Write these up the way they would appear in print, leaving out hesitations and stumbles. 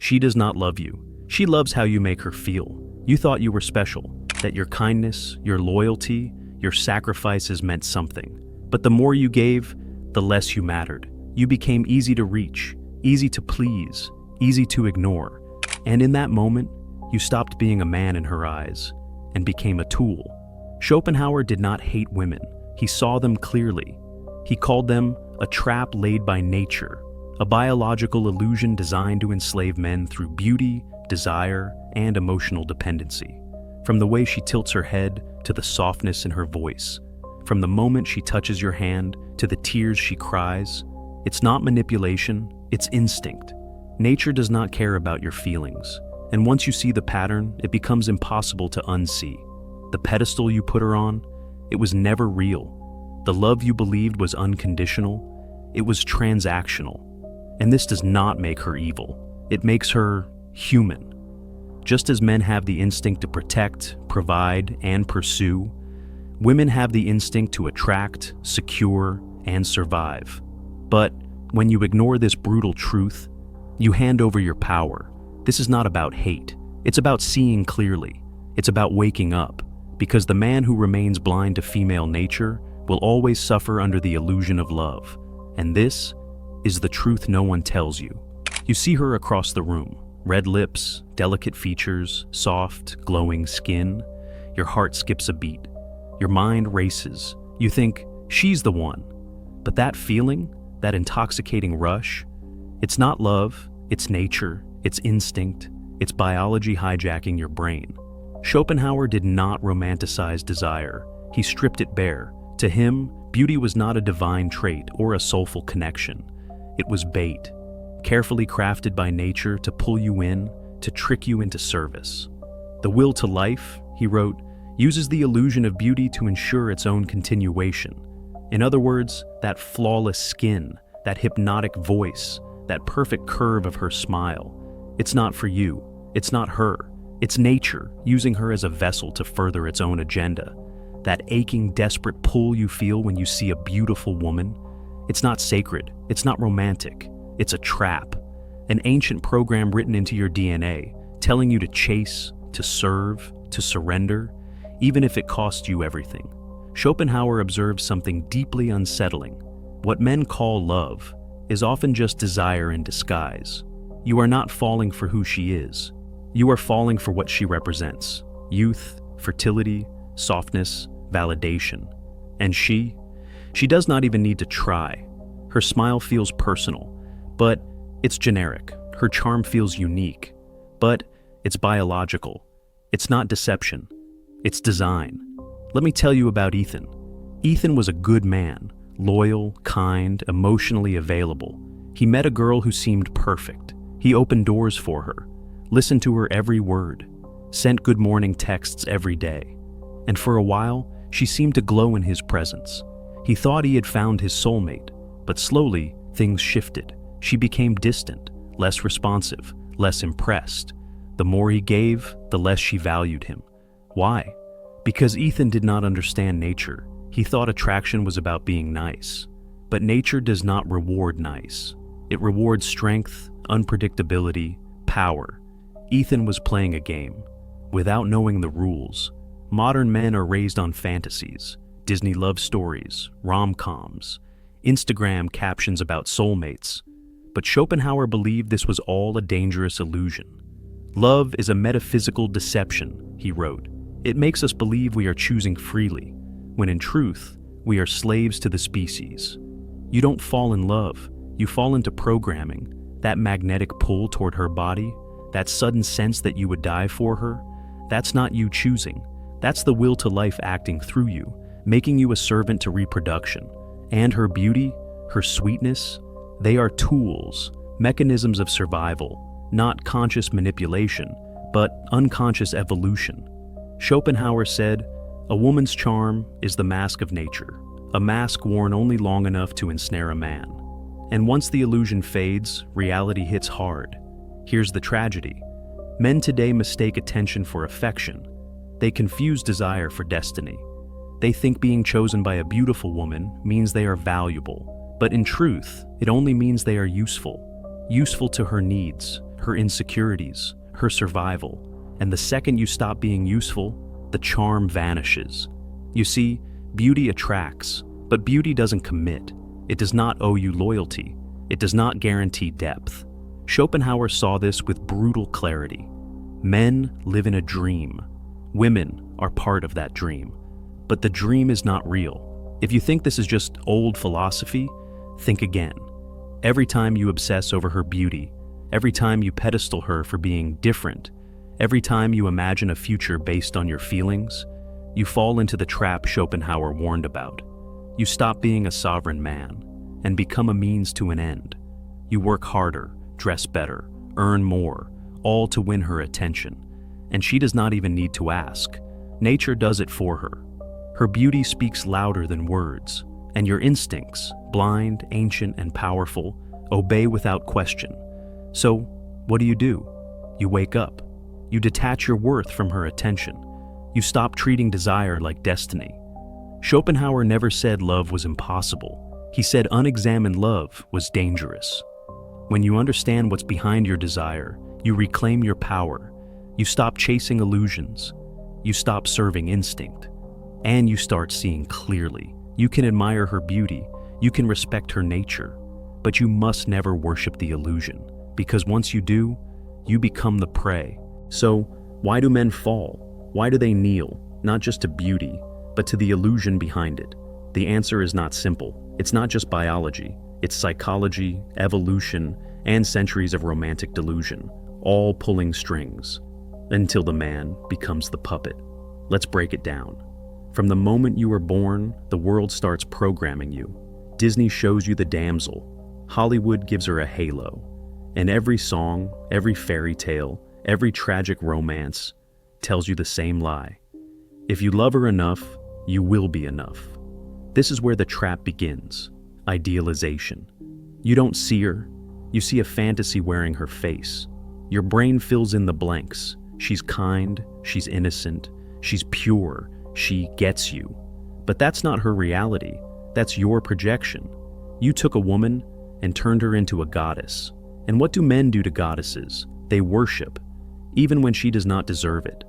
She does not love you. She loves how you make her feel. You thought you were special, that your kindness, your loyalty, your sacrifices meant something. But the more you gave, the less you mattered. You became easy to reach, easy to please, easy to ignore. And in that moment, you stopped being a man in her eyes and became a tool. Schopenhauer did not hate women. He saw them clearly. He called them a trap laid by nature, a biological illusion designed to enslave men through beauty, desire, and emotional dependency. From the way she tilts her head to the softness in her voice, from the moment she touches your hand to the tears she cries, it's not manipulation, it's instinct. Nature does not care about your feelings, and once you see the pattern, it becomes impossible to unsee. The pedestal you put her on, it was never real. The love you believed was unconditional, it was transactional. And this does not make her evil. It makes her human. Just as men have the instinct to protect, provide, and pursue, women have the instinct to attract, secure, and survive. But when you ignore this brutal truth, you hand over your power. This is not about hate. It's about seeing clearly. It's about waking up, because the man who remains blind to female nature will always suffer under the illusion of love. And this is the truth no one tells you. You see her across the room. Red lips, delicate features, soft, glowing skin. Your heart skips a beat. Your mind races. You think, she's the one. But that feeling, that intoxicating rush, it's not love, it's nature, it's instinct, it's biology hijacking your brain. Schopenhauer did not romanticize desire. He stripped it bare. To him, beauty was not a divine trait or a soulful connection. It was bait, carefully crafted by nature to pull you in, to trick you into service. The will to life, he wrote, uses the illusion of beauty to ensure its own continuation. In other words, that flawless skin, that hypnotic voice, that perfect curve of her smile. It's not for you. It's not her. It's nature, using her as a vessel to further its own agenda. That aching, desperate pull you feel when you see a beautiful woman, it's not sacred, it's not romantic, it's a trap. An ancient program written into your DNA, telling you to chase, to serve, to surrender, even if it costs you everything. Schopenhauer observes something deeply unsettling. What men call love is often just desire in disguise. You are not falling for who she is. You are falling for what she represents: youth, fertility, softness, validation. And she does not even need to try. Her smile feels personal, but it's generic. Her charm feels unique, but it's biological. It's not deception, it's design. Let me tell you about Ethan. Ethan was a good man, loyal, kind, emotionally available. He met a girl who seemed perfect. He opened doors for her, listened to her every word, sent good morning texts every day. And for a while, she seemed to glow in his presence. He thought he had found his soulmate, but slowly things shifted. She became distant, less responsive, less impressed. The more he gave, the less she valued him. Why? Because Ethan did not understand nature. He thought attraction was about being nice. But nature does not reward nice. It rewards strength, unpredictability, power. Ethan was playing a game, without knowing the rules. Modern men are raised on fantasies, Disney love stories, rom-coms, Instagram captions about soulmates. But Schopenhauer believed this was all a dangerous illusion. Love is a metaphysical deception, he wrote. It makes us believe we are choosing freely, when in truth, we are slaves to the species. You don't fall in love, you fall into programming, that magnetic pull toward her body, that sudden sense that you would die for her. That's not you choosing. That's the will to life acting through you, making you a servant to reproduction. And her beauty, her sweetness, they are tools, mechanisms of survival, not conscious manipulation, but unconscious evolution. Schopenhauer said, "A woman's charm is the mask of nature, a mask worn only long enough to ensnare a man. And once the illusion fades, reality hits hard. Here's the tragedy. Men today mistake attention for affection. They confuse desire for destiny. They think being chosen by a beautiful woman means they are valuable, but in truth, it only means they are useful to her needs, her insecurities, her survival, and the second you stop being useful, the charm vanishes. You see, beauty attracts, but beauty doesn't commit. It does not owe you loyalty. It does not guarantee depth. Schopenhauer saw this with brutal clarity. Men live in a dream. Women are part of that dream. But the dream is not real. If you think this is just old philosophy, think again. Every time you obsess over her beauty, every time you pedestal her for being different, every time you imagine a future based on your feelings, you fall into the trap Schopenhauer warned about. You stop being a sovereign man and become a means to an end. You work harder, dress better, earn more, all to win her attention. And she does not even need to ask. Nature does it for her. Her beauty speaks louder than words, and your instincts, blind, ancient, and powerful, obey without question. So, what do? You wake up. You detach your worth from her attention. You stop treating desire like destiny. Schopenhauer never said love was impossible. He said unexamined love was dangerous. When you understand what's behind your desire, you reclaim your power. You stop chasing illusions. You stop serving instinct. And you start seeing clearly. You can admire her beauty. You can respect her nature. But you must never worship the illusion, because once you do, you become the prey. So, why do men fall? Why do they kneel? Not just to beauty, but to the illusion behind it. The answer is not simple. It's not just biology. It's psychology, evolution, and centuries of romantic delusion, all pulling strings, until the man becomes the puppet. Let's break it down. From the moment you are born, the world starts programming you. Disney shows you the damsel. Hollywood gives her a halo. And every song, every fairy tale, every tragic romance tells you the same lie. If you love her enough, you will be enough. This is where the trap begins. Idealization. You don't see her. You see a fantasy wearing her face. Your brain fills in the blanks. She's kind, she's innocent, she's pure, she gets you. But that's not her reality. That's your projection. You took a woman and turned her into a goddess. And what do men do to goddesses? They worship, even when she does not deserve it.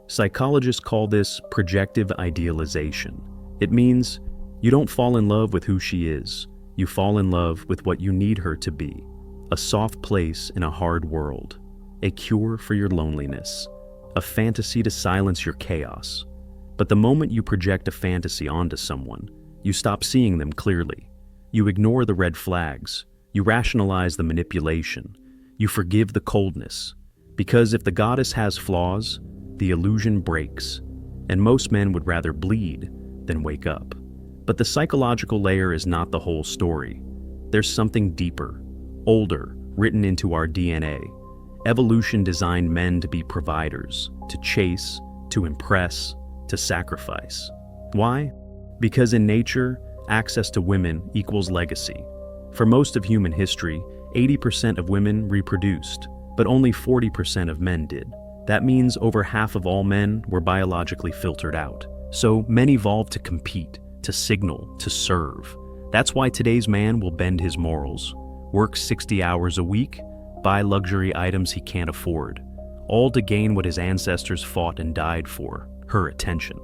Psychologists call this projective idealization. It means you don't fall in love with who she is. You fall in love with what you need her to be. A soft place in a hard world. A cure for your loneliness. A fantasy to silence your chaos. But the moment you project a fantasy onto someone, you stop seeing them clearly. You ignore the red flags. You rationalize the manipulation. You forgive the coldness. Because if the goddess has flaws, the illusion breaks. And most men would rather bleed than wake up. But the psychological layer is not the whole story. There's something deeper, older, written into our DNA. Evolution designed men to be providers, to chase, to impress, to sacrifice. Why? Because in nature, access to women equals legacy. For most of human history, 80% of women reproduced, but only 40% of men did. That means over half of all men were biologically filtered out. So men evolved to compete, to signal, to serve. That's why today's man will bend his morals, work 60 hours a week, buy luxury items he can't afford, all to gain what his ancestors fought and died for, her attention.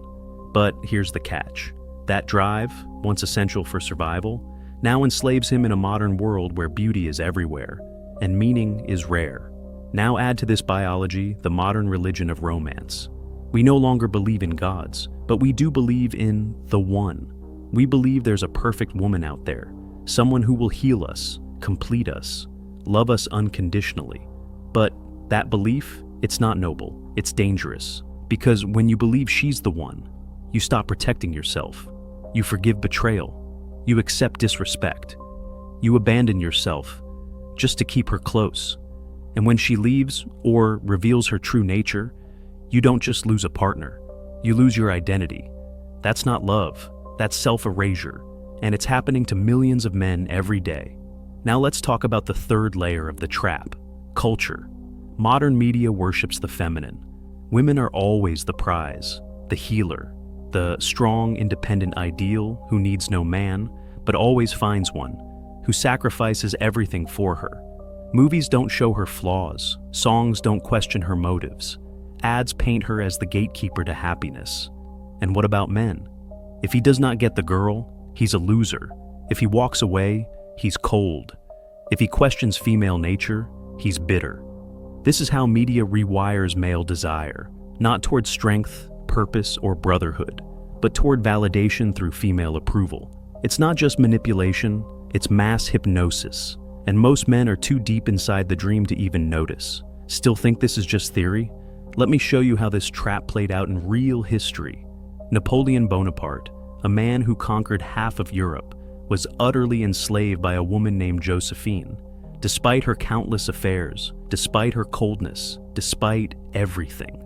But here's the catch. That drive, once essential for survival, now enslaves him in a modern world where beauty is everywhere, and meaning is rare. Now add to this biology the modern religion of romance. We no longer believe in gods, but we do believe in the one. We believe there's a perfect woman out there, someone who will heal us, complete us, love us unconditionally. But that belief, it's not noble, it's dangerous. Because when you believe she's the one, you stop protecting yourself. You forgive betrayal. You accept disrespect. You abandon yourself just to keep her close. And when she leaves or reveals her true nature, you don't just lose a partner, you lose your identity. That's not love, that's self-erasure, and it's happening to millions of men every day. Now let's talk about the third layer of the trap, culture. Modern media worships the feminine. Women are always the prize, the healer, the strong, independent ideal who needs no man, but always finds one, who sacrifices everything for her. Movies don't show her flaws. Songs don't question her motives. Ads paint her as the gatekeeper to happiness. And what about men? If he does not get the girl, he's a loser. If he walks away, he's cold. If he questions female nature, he's bitter. This is how media rewires male desire, not toward strength, purpose, or brotherhood, but toward validation through female approval. It's not just manipulation, it's mass hypnosis. And most men are too deep inside the dream to even notice. Still think this is just theory? Let me show you how this trap played out in real history. Napoleon Bonaparte, a man who conquered half of Europe, was utterly enslaved by a woman named Josephine. Despite her countless affairs, despite her coldness, despite everything,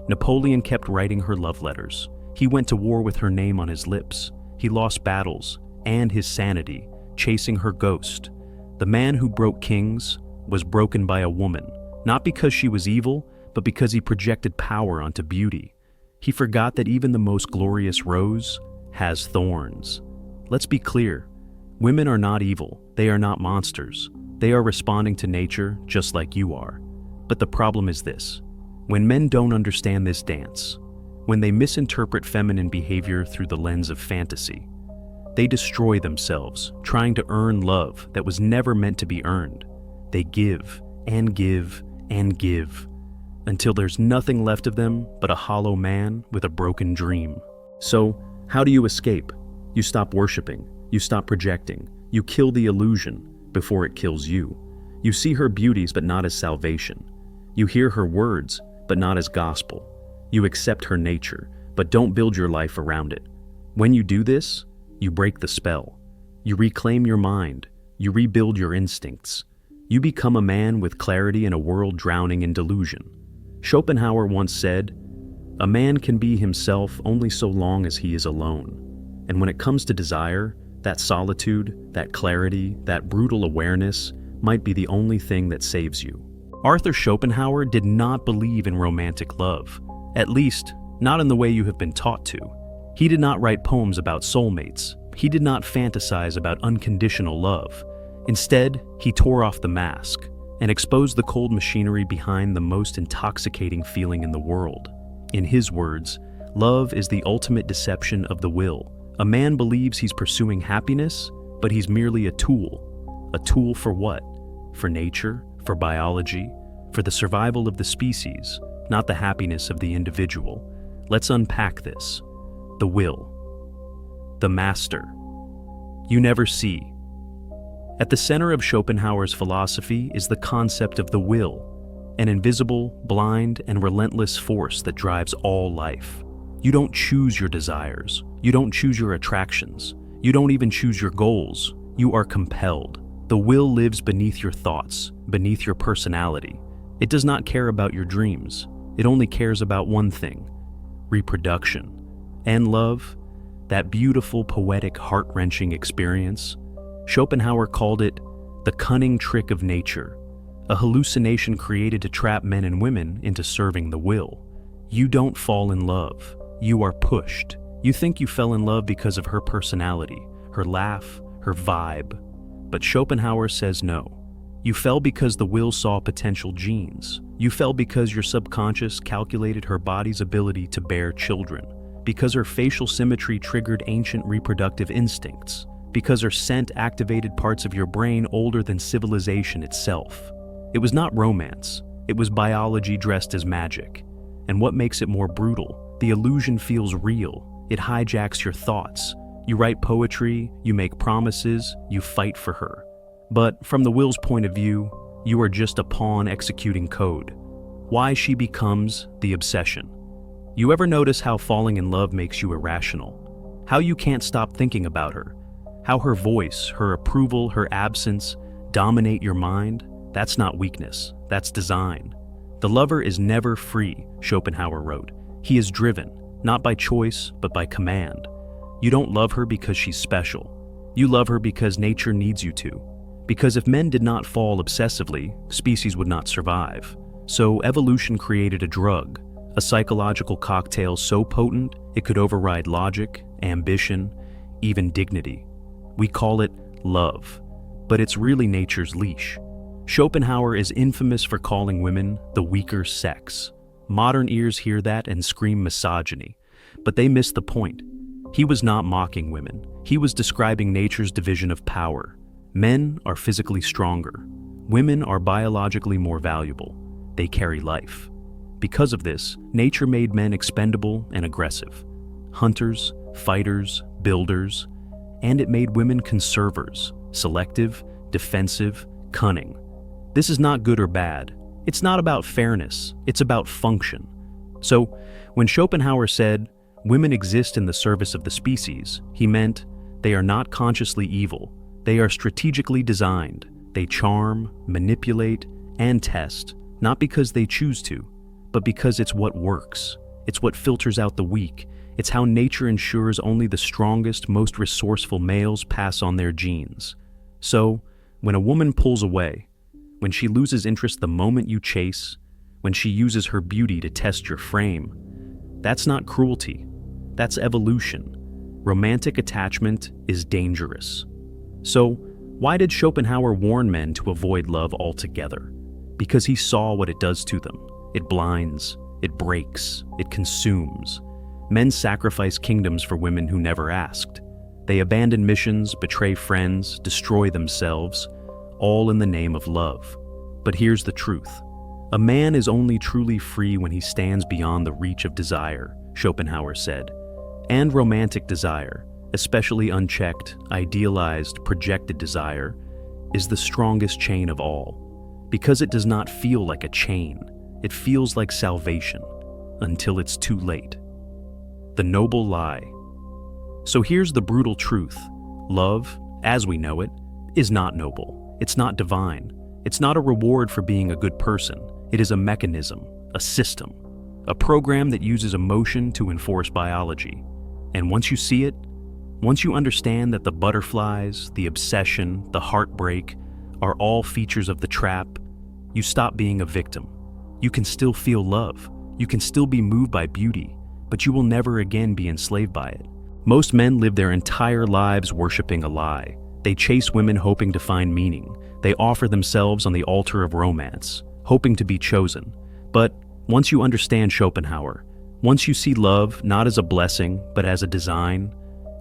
Napoleon kept writing her love letters. He went to war with her name on his lips. He lost battles and his sanity, chasing her ghost. The man who broke kings was broken by a woman, not because she was evil, but because he projected power onto beauty. He forgot that even the most glorious rose has thorns. Let's be clear, women are not evil, they are not monsters. They are responding to nature just like you are. But the problem is this: when men don't understand this dance, when they misinterpret feminine behavior through the lens of fantasy, they destroy themselves trying to earn love that was never meant to be earned. They give and give and give until there's nothing left of them but a hollow man with a broken dream. So, how do you escape? You stop worshiping, you stop projecting, you kill the illusion before it kills you. You see her beauties but not as salvation. You hear her words but not as gospel. You accept her nature but don't build your life around it. When you do this, you break the spell. You reclaim your mind. You rebuild your instincts. You become a man with clarity in a world drowning in delusion. Schopenhauer once said, "A man can be himself only so long as he is alone." And when it comes to desire, that solitude, that clarity, that brutal awareness might be the only thing that saves you. Arthur Schopenhauer did not believe in romantic love, at least not in the way you have been taught to. He did not write poems about soulmates. He did not fantasize about unconditional love. Instead, he tore off the mask and exposed the cold machinery behind the most intoxicating feeling in the world. In his words, love is the ultimate deception of the will. A man believes he's pursuing happiness, but he's merely a tool. A tool for what? For nature, for biology, for the survival of the species, not the happiness of the individual. Let's unpack this. The will. The master. You never see. At the center of Schopenhauer's philosophy is the concept of the will, an invisible, blind, and relentless force that drives all life. You don't choose your desires. You don't choose your attractions. You don't even choose your goals. You are compelled. The will lives beneath your thoughts, beneath your personality. It does not care about your dreams. It only cares about one thing: reproduction. And love, that beautiful, poetic, heart-wrenching experience, Schopenhauer called it the cunning trick of nature, a hallucination created to trap men and women into serving the will. You don't fall in love. You are pushed. You think you fell in love because of her personality, her laugh, her vibe. But Schopenhauer says no. You fell because the will saw potential genes. You fell because your subconscious calculated her body's ability to bear children, because her facial symmetry triggered ancient reproductive instincts, because her scent activated parts of your brain older than civilization itself. It was not romance. It was biology dressed as magic. And what makes it more brutal? The illusion feels real. It hijacks your thoughts. You write poetry, you make promises, you fight for her. But from the will's point of view, you are just a pawn executing code. Why she becomes the obsession. You ever notice how falling in love makes you irrational? How you can't stop thinking about her? How her voice, her approval, her absence dominate your mind? That's not weakness, that's design. The lover is never free, Schopenhauer wrote. He is driven, not by choice, but by command. You don't love her because she's special. You love her because nature needs you to. Because if men did not fall obsessively, species would not survive. So evolution created a drug, a psychological cocktail so potent it could override logic, ambition, even dignity. We call it love, but it's really nature's leash. Schopenhauer is infamous for calling women the weaker sex. Modern ears hear that and scream misogyny, but they miss the point. He was not mocking women. He was describing nature's division of power. Men are physically stronger. Women are biologically more valuable. They carry life. Because of this, nature made men expendable and aggressive. Hunters, fighters, builders, and it made women conservers, selective, defensive, cunning. This is not good or bad. It's not about fairness, it's about function. So, when Schopenhauer said, "Women exist in the service of the species," he meant they are not consciously evil. They are strategically designed. They charm, manipulate, and test, not because they choose to, but because it's what works. It's what filters out the weak. It's how nature ensures only the strongest, most resourceful males pass on their genes. So, when a woman pulls away, when she loses interest the moment you chase, when she uses her beauty to test your frame, that's not cruelty. That's evolution. Romantic attachment is dangerous. So, why did Schopenhauer warn men to avoid love altogether? Because he saw what it does to them. It blinds, it breaks, it consumes. Men sacrifice kingdoms for women who never asked. They abandon missions, betray friends, destroy themselves, all in the name of love. But here's the truth. A man is only truly free when he stands beyond the reach of desire, Schopenhauer said. And romantic desire, especially unchecked, idealized, projected desire, is the strongest chain of all. Because it does not feel like a chain, it feels like salvation, until it's too late. The noble lie. So here's the brutal truth. Love, as we know it, is not noble. It's not divine. It's not a reward for being a good person. It is a mechanism, a system, a program that uses emotion to enforce biology. And once you see it, once you understand that the butterflies, the obsession, the heartbreak are all features of the trap, you stop being a victim. You can still feel love. You can still be moved by beauty, but you will never again be enslaved by it. Most men live their entire lives worshiping a lie. They chase women hoping to find meaning. They offer themselves on the altar of romance, hoping to be chosen. But once you understand Schopenhauer, once you see love not as a blessing, but as a design,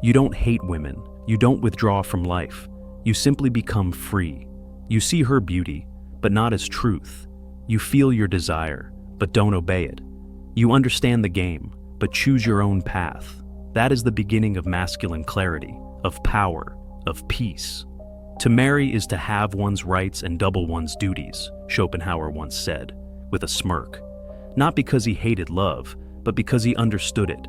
you don't hate women. You don't withdraw from life. You simply become free. You see her beauty, but not as truth. You feel your desire, but don't obey it. You understand the game, but choose your own path. That is the beginning of masculine clarity, of power, of peace. To marry is to have one's rights and double one's duties, Schopenhauer once said, with a smirk. Not because he hated love, but because he understood it.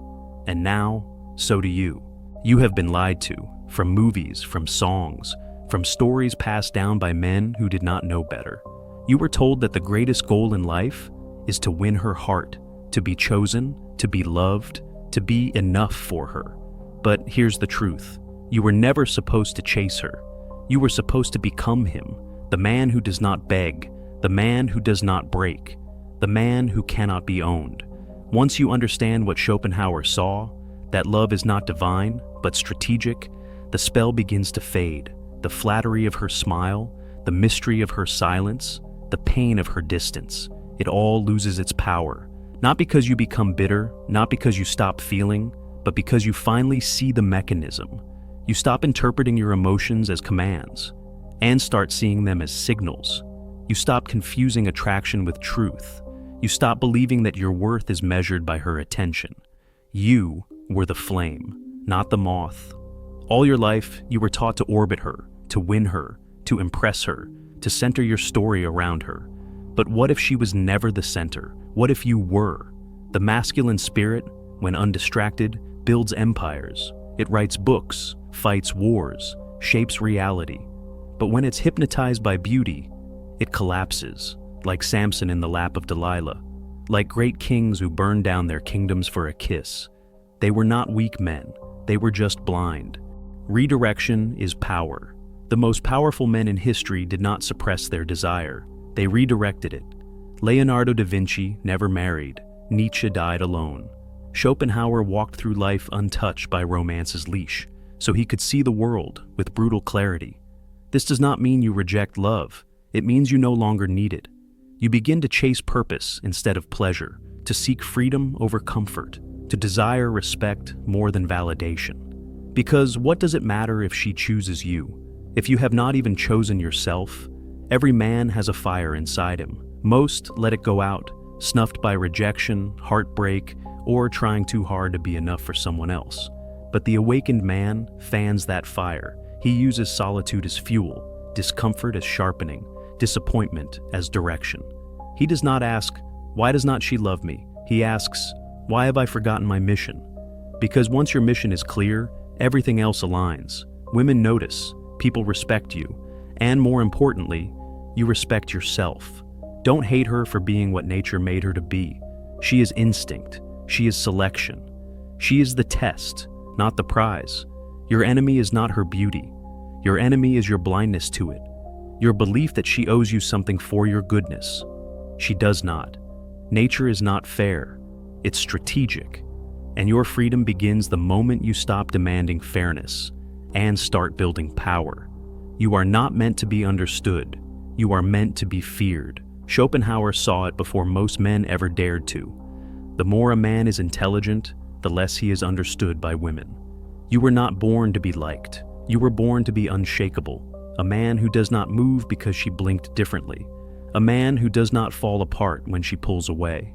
And now, so do you. You have been lied to, from movies, from songs, from stories passed down by men who did not know better. You were told that the greatest goal in life is to win her heart, to be chosen, to be loved, to be enough for her. But here's the truth. You were never supposed to chase her. You were supposed to become him, the man who does not beg, the man who does not break, the man who cannot be owned. Once you understand what Schopenhauer saw, that love is not divine, but strategic, the spell begins to fade. The flattery of her smile, the mystery of her silence, the pain of her distance, it all loses its power. Not because you become bitter, not because you stop feeling, but because you finally see the mechanism. You stop interpreting your emotions as commands and start seeing them as signals. You stop confusing attraction with truth. You stop believing that your worth is measured by her attention. You were the flame, not the moth. All your life, you were taught to orbit her, to win her, to impress her, to center your story around her. But what if she was never the center? What if you were? The masculine spirit, when undistracted, builds empires. It writes books, fights wars, shapes reality. But when it's hypnotized by beauty, it collapses, like Samson in the lap of Delilah, like great kings who burned down their kingdoms for a kiss. They were not weak men, they were just blind. Redirection is power. The most powerful men in history did not suppress their desire, they redirected it. Leonardo da Vinci never married, Nietzsche died alone. Schopenhauer walked through life untouched by romance's leash, so he could see the world with brutal clarity. This does not mean you reject love. It means you no longer need it. You begin to chase purpose instead of pleasure, to seek freedom over comfort, to desire respect more than validation. Because what does it matter if she chooses you? If you have not even chosen yourself? Every man has a fire inside him. Most let it go out, snuffed by rejection, heartbreak, or trying too hard to be enough for someone else. But the awakened man fans that fire. He uses solitude as fuel, discomfort as sharpening, disappointment as direction. He does not ask, "Why does not she love me?" He asks, "Why have I forgotten my mission?" Because once your mission is clear, everything else aligns. Women notice, people respect you, and more importantly, you respect yourself. Don't hate her for being what nature made her to be. She is instinct. She is selection. She is the test, not the prize. Your enemy is not her beauty. Your enemy is your blindness to it. Your belief that she owes you something for your goodness. She does not. Nature is not fair. It's strategic. And your freedom begins the moment you stop demanding fairness and start building power. You are not meant to be understood. You are meant to be feared. Schopenhauer saw it before most men ever dared to. The more a man is intelligent, the less he is understood by women. You were not born to be liked. You were born to be unshakable. A man who does not move because she blinked differently. A man who does not fall apart when she pulls away.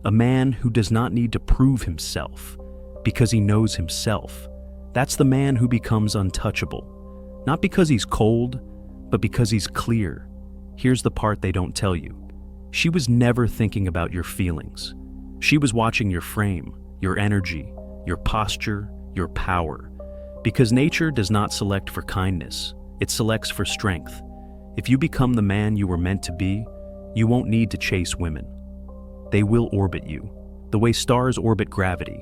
A man who does not need to prove himself because he knows himself. That's the man who becomes untouchable. Not because he's cold, but because he's clear. Here's the part they don't tell you. She was never thinking about your feelings. She was watching your frame, your energy, your posture, your power. Because nature does not select for kindness, it selects for strength. If you become the man you were meant to be, you won't need to chase women. They will orbit you, the way stars orbit gravity.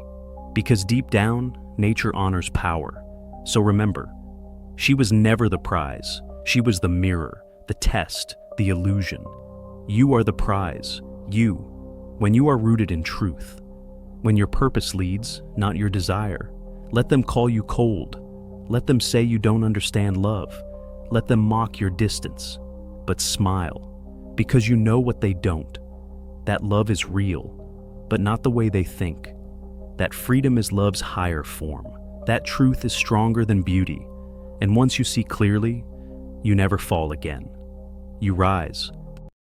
Because deep down, nature honors power. So remember, she was never the prize. She was the mirror, the test, the illusion. You are the prize, you, when you are rooted in truth. When your purpose leads, not your desire. Let them call you cold. Let them say you don't understand love. Let them mock your distance. But smile, because you know what they don't. That love is real, but not the way they think. That freedom is love's higher form. That truth is stronger than beauty. And once you see clearly, you never fall again. You rise,